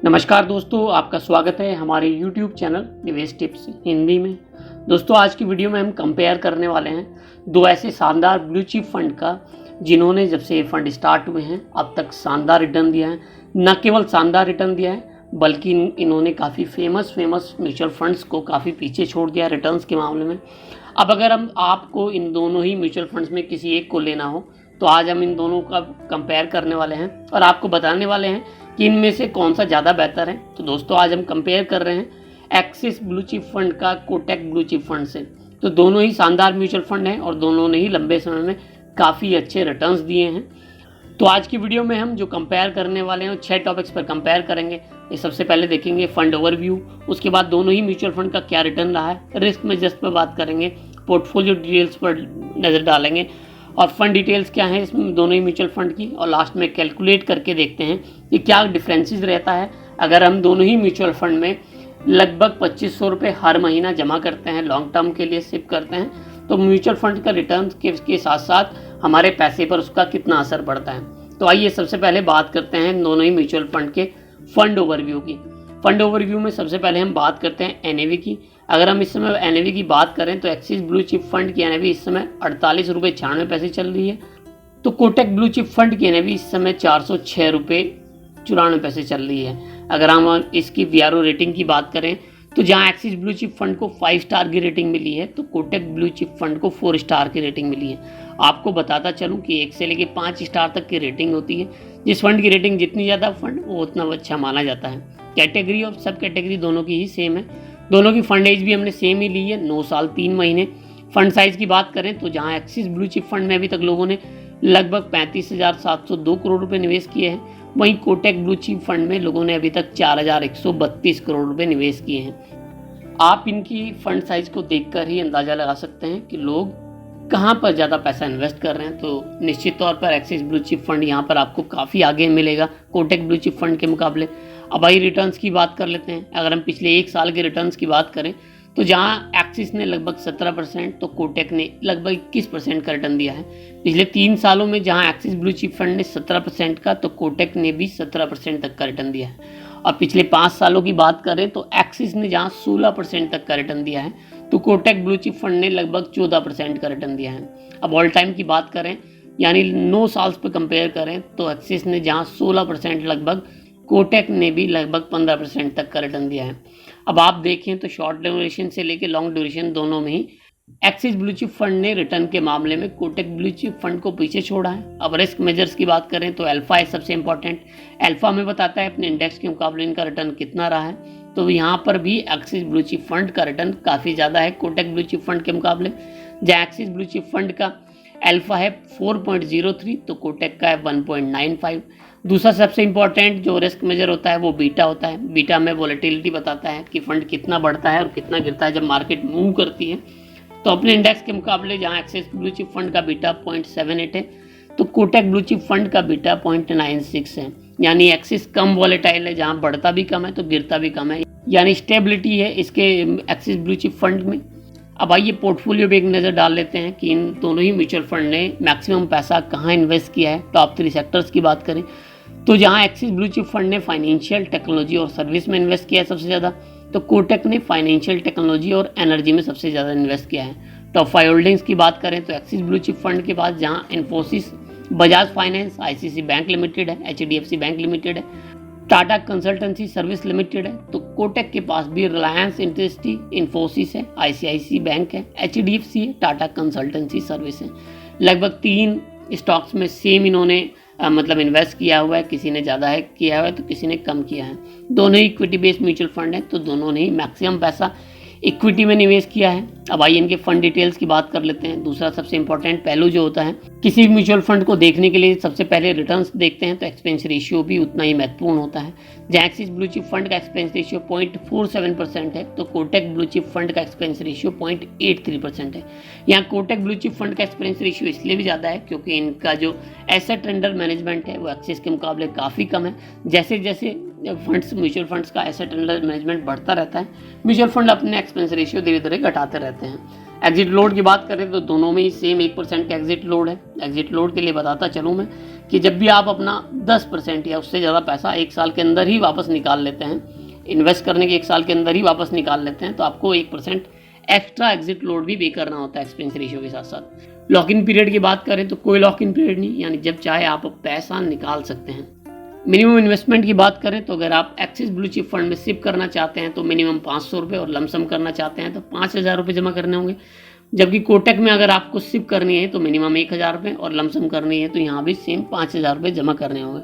नमस्कार दोस्तों, आपका स्वागत है हमारे YouTube चैनल निवेश टिप्स हिंदी में। दोस्तों, आज की वीडियो में हम कंपेयर करने वाले हैं दो ऐसे शानदार ब्लू चिप फंड का जिन्होंने जब से ये फंड स्टार्ट हुए हैं अब तक शानदार रिटर्न दिया है। न केवल शानदार रिटर्न दिया है बल्कि इन्होंने काफ़ी फेमस म्यूचुअल फंड्स को काफ़ी पीछे छोड़ दिया रिटर्न्स के मामले में। अब अगर हम आपको इन दोनों ही म्यूचुअल फंड्स में किसी एक को लेना हो तो आज हम इन दोनों का कंपेयर करने वाले हैं और आपको बताने वाले हैं कि इनमें से कौन सा ज़्यादा बेहतर है। तो दोस्तों, आज हम कंपेयर कर रहे हैं एक्सिस ब्लू चिप फंड का कोटक ब्लू चिप फंड से। तो दोनों ही शानदार म्यूचुअल फंड हैं और दोनों ने ही लंबे समय में काफ़ी अच्छे रिटर्न्स दिए हैं। तो आज की वीडियो में हम जो कंपेयर करने वाले हैं वो 6 टॉपिक्स पर कंपेयर करेंगे। ये सबसे पहले देखेंगे फंड ओवरव्यू, उसके बाद दोनों ही म्यूचुअल फंड का क्या रिटर्न रहा है, रिस्क मेजर्स पर बात करेंगे, पोर्टफोलियो डिटेल्स पर नज़र डालेंगे और फंड डिटेल्स क्या है इसमें दोनों ही म्यूचुअल फंड की, और लास्ट में कैलकुलेट करके देखते हैं कि क्या डिफरेंसेस रहता है अगर हम दोनों ही म्यूचुअल फंड में लगभग 2500 रुपये हर महीना जमा करते हैं, लॉन्ग टर्म के लिए सिप करते हैं, तो म्यूचुअल फंड का रिटर्न के साथ साथ हमारे पैसे पर उसका कितना असर पड़ता है। तो आइए सबसे पहले बात करते हैं दोनों ही म्यूचुअल फंड के फंड ओवरव्यू की। फंड ओवरव्यू में सबसे पहले हम बात करते हैं एनएवी की। अगर हम इस समय एनएवी की बात करें तो एक्सिस ब्लू चिप फंड की एनएवी इस समय 48 रुपये 96 पैसे चल रही है। तो कोटक ब्लू चिप फंड की एनएवी इस समय 406 रुपये 94 पैसे चल रही है। अगर हम इसकी वीआरओ रेटिंग की बात करें तो जहां एक्सिस ब्लू चिप फंड को 5 स्टार की रेटिंग मिली है तो कोटक ब्लू चिप फंड को 4 स्टार की रेटिंग मिली है। आपको बताता चलूं कि 1 से लेकर 5 स्टार तक की रेटिंग होती है। जिस फंड की रेटिंग जितनी ज़्यादा फंड वो उतना अच्छा माना जाता है। कैटेगरी और सब कैटेगरी दोनों की ही सेम है। दोनों की फंड एज भी हमने सेम ही ली है, 9 साल 3 महीने। फंड साइज की बात करें तो जहां एक्सिस ब्लू चिप फंड में अभी तक लोगों ने लगभग 35,702 करोड़ रुपए निवेश किए हैं, वहीं कोटक ब्लू चिप फंड में लोगों ने अभी तक 4,132 करोड़ रुपए निवेश किए हैं। आप इनकी फंड साइज को देखकर ही अंदाज़ा लगा सकते हैं कि लोग कहाँ पर ज़्यादा पैसा इन्वेस्ट कर रहे हैं। तो निश्चित तौर पर एक्सिस ब्लू चिप फंड यहाँ पर आपको काफ़ी आगे मिलेगा कोटक ब्लू चिप फंड के मुकाबले। अब आइए रिटर्न्स की बात कर लेते हैं। अगर हम पिछले 1 साल के रिटर्न्स की बात करें तो जहाँ एक्सिस ने लगभग 17% तो कोटक ने लगभग 21% का रिटर्न दिया है। पिछले 3 सालों में जहाँ एक्सिस ब्लू चिप फंड ने 17% का तो कोटक ने भी 17% तक का रिटर्न दिया है। और पिछले 5 सालों की बात करें तो एक्सिस ने जहाँ 16% तक का रिटर्न दिया है तो कोटक ब्लू चिप फंड ने लगभग 14% का रिटर्न दिया है। अब ऑल टाइम की बात करें यानी 9 साल पर कंपेयर करें तो एक्सिस ने जहाँ 16% लगभग, कोटक ने भी लगभग 15% तक का रिटर्न दिया है। अब आप देखें तो शॉर्ट ड्यूरेशन से लेकर लॉन्ग ड्यूरेशन दोनों में ही एक्सिस ब्लू चिप फंड ने रिटर्न के मामले में कोटक ब्लू चिप फंड को पीछे छोड़ा है। अब रिस्क मेजर्स की बात करें तो अल्फा है सबसे इंपॉर्टेंट। अल्फा में बताता है अपने इंडेक्स के मुकाबले इनका रिटर्न कितना रहा है। तो यहाँ पर भी एक्सिस ब्लू चिप फंड का रिटर्न काफ़ी ज़्यादा है कोटक ब्लू चिप फंड के मुकाबले। जहाँ एक्सिस ब्लू चिप फंड का अल्फा है 4.03 तो कोटक का है 1.95। दूसरा सबसे इंपॉर्टेंट जो रिस्क मेजर होता है वो बीटा होता है। बीटा में वोलेटिलिटी बताता है कि फंड कितना बढ़ता है और कितना गिरता है जब मार्केट मूव करती है। तो अपने इंडेक्स के मुकाबले जहाँ एक्सिस ब्लू चिप फंड का बीटा 0.78 है तो कोटक ब्लू चिप फंड का बीटा 0.96 है। यानी एक्सिस कम वॉलेटाइल है, जहाँ बढ़ता भी कम है तो गिरता भी कम है, यानी स्टेबिलिटी है इसके एक्सिस ब्लू चिप फंड में। अब आइए पोर्टफोलियो पे एक नज़र डाल लेते हैं कि इन दोनों ही म्यूचुअल फंड ने मैक्सिमम पैसा कहाँ इन्वेस्ट किया है। टॉप 3 सेक्टर्स की बात करें तो जहाँ एक्सिस ब्लू चिप फंड ने फाइनेंशियल, टेक्नोलॉजी और सर्विस में इन्वेस्ट किया है सबसे ज़्यादा, तो कोटक ने फाइनेंशियल, टेक्नोलॉजी और एनर्जी में सबसे ज़्यादा इन्वेस्ट किया है। टॉप 5 होल्डिंग्स की बात करें तो एक्सिस ब्लू चिप फंड के बाद जहाँ Infosys, Bajaj finance, ICC bank limited है, एचडीएफसी बैंक लिमिटेड है, टाटा कंसल्टेंसी सर्विस लिमिटेड है, तो कोटक के पास भी रिलायंस इंडस्ट्री, इन्फोसिस है, आईसीआईसी बैंक है, एचडीएफसी है, टाटा कंसल्टेंसी सर्विस है। लगभग 3 स्टॉक्स में सेम इन्होंने मतलब इन्वेस्ट किया हुआ है, किसी ने ज़्यादा है किया हुआ है तो किसी ने कम किया है। दोनों ही इक्विटी बेस्ड म्यूचुअल फंड है तो दोनों ने ही मैक्सिमम पैसा इक्विटी में निवेश किया है। अब आइए इनके फंड डिटेल्स की बात कर लेते हैं। दूसरा सबसे इंपॉर्टेंट पहलू जो होता है किसी भी म्यूचुअल फंड को देखने के लिए सबसे पहले रिटर्न्स देखते हैं तो एक्सपेंस रेशियो भी उतना ही महत्वपूर्ण होता है। जहाँ एक्सिस ब्लू चिप फंड का एक्सपेंस रेशियो 0.47% है तो कोटक ब्लू चिप फंड का एक्सपेंस रेशियो 0.83% है। यहाँ कोटक ब्लू चिप फंड का एक्सपेंस रेशियो इसलिए भी ज़्यादा है क्योंकि इनका जो एसेट अंडर मैनेजमेंट है वो एक्सिस के मुकाबले काफ़ी कम है। जैसे जैसे फंड्स, म्यूचुअल फंड्स का एसेट अंडर मैनेजमेंट बढ़ता रहता है, म्यूचुअल फंड अपने एक्सपेंस रेशियो धीरे धीरे घटाते रहते हैं। एग्जिट लोड की बात करें तो दोनों में ही सेम 1% का एग्जिट लोड है। एग्जिट लोड के लिए बताता चलूँ मैं कि जब भी आप अपना 10% या उससे ज़्यादा पैसा 1 साल के अंदर ही वापस निकाल लेते हैं, इन्वेस्ट करने के 1 साल के अंदर ही वापस निकाल लेते हैं, तो आपको 1% एक्स्ट्रा एग्जिट लोड भी पे करना होता है एक्सपेंस रेशियो के साथ साथ। लॉक इन पीरियड की बात करें तो कोई लॉक इन पीरियड नहीं, यानी जब चाहे आप पैसा निकाल सकते हैं। मिनिमम इन्वेस्टमेंट की बात करें तो अगर आप एक्सिस ब्लू चिप फंड में सिप करना चाहते हैं तो मिनिमम 500 रुपये, और लमसम करना चाहते हैं तो 5000 रुपये जमा करने होंगे। जबकि कोटक में अगर आपको सिप करनी है तो मिनिमम 1000 रुपये, और लमसम करनी है तो यहाँ भी सेम 5000 रुपये जमा करने होंगे।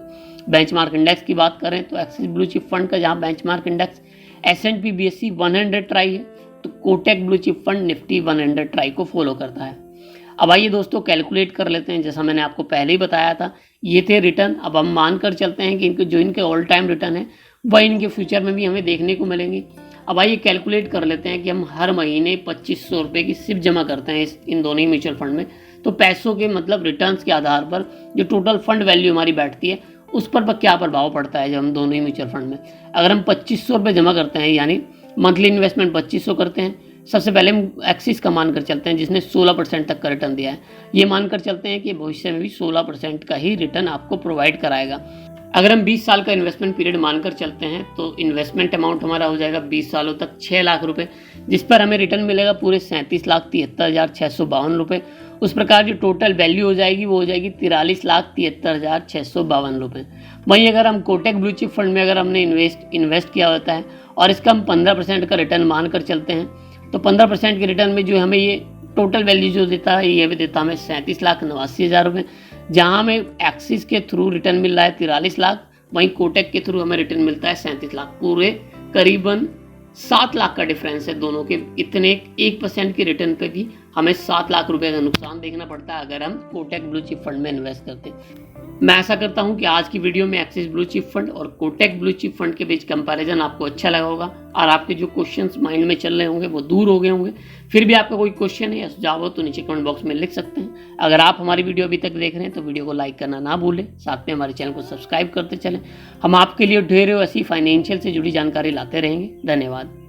बेंचमार्क इंडेक्स की बात करें तो एक्सिस ब्लू चिप फंड का जहाँ benchmark index S&P BSE 100 try है, तो Kotak blue chip fund Nifty 100 try को फॉलो करता है। अब आइए दोस्तों कैलकुलेट कर लेते हैं। जैसा मैंने आपको पहले ही बताया था, ये थे रिटर्न। अब हम मान कर चलते हैं कि इनके ऑल टाइम रिटर्न है वह इनके फ्यूचर में भी हमें देखने को मिलेंगे। अब आइए कैलकुलेट कर लेते हैं कि हम हर महीने 2500 रुपये की सिप जमा करते हैं इन दोनों ही म्यूचुअल फंड में, तो पैसों के मतलब रिटर्न्स के आधार पर जो टोटल फंड वैल्यू हमारी बैठती है उस पर क्या प्रभाव पड़ता है जब हम दोनों ही म्यूचुअल फंड में। अगर हम 2500 रुपये जमा करते हैं, यानी मंथली इन्वेस्टमेंट 2500 करते हैं, सबसे पहले हम एक्सिस का मानकर चलते हैं जिसने 16% तक का रिटर्न दिया है। ये मानकर चलते हैं कि भविष्य में भी 16% का ही रिटर्न आपको प्रोवाइड कराएगा। अगर हम 20 साल का इन्वेस्टमेंट पीरियड मानकर चलते हैं तो इन्वेस्टमेंट अमाउंट हमारा हो जाएगा 20 सालों तक 6 लाख रुपए, जिस पर हमें रिटर्न मिलेगा पूरे 37,73,652 रुपये। उस प्रकार जो टोटल वैल्यू हो जाएगी वो हो जाएगी 43,73,652 रुपये। वहीं अगर हम कोटक ब्लू चिप फंड में अगर हमने इन्वेस्ट किया होता है और इसका हम 15% का रिटर्न मानकर चलते हैं, तो 15% के रिटर्न में जो हमें ये टोटल वैल्यू जो देता है ये भी देता हमें 37,89,000 रुपये। जहाँ हमें एक्सिस के थ्रू रिटर्न मिल रहा है 43 लाख, वहीं कोटक के थ्रू हमें रिटर्न मिलता है 37 लाख। पूरे करीबन 7 लाख का डिफरेंस है दोनों के। इतने 1% के रिटर्न पे भी हमें 7 लाख रुपए का नुकसान देखना पड़ता है अगर हम कोटक ब्लू चिप फंड में इन्वेस्ट करते हैं। मैं आशा करता हूं कि आज की वीडियो में एक्सिस ब्लू चिप फंड और कोटक ब्लू चिप फंड के बीच कंपैरिजन आपको अच्छा लगा होगा और आपके जो क्वेश्चंस माइंड में चल रहे होंगे वो दूर हो गए होंगे। फिर भी आपका कोई क्वेश्चन है या सुझाव हो तो नीचे कमेंट बॉक्स में लिख सकते हैं। अगर आप हमारी वीडियो अभी तक देख रहे हैं तो वीडियो को लाइक करना ना भूलें, साथ में हमारे चैनल को सब्सक्राइब करते चलें। हम आपके लिए ढेरों ऐसी फाइनेंशियल से जुड़ी जानकारी लाते रहेंगे। धन्यवाद।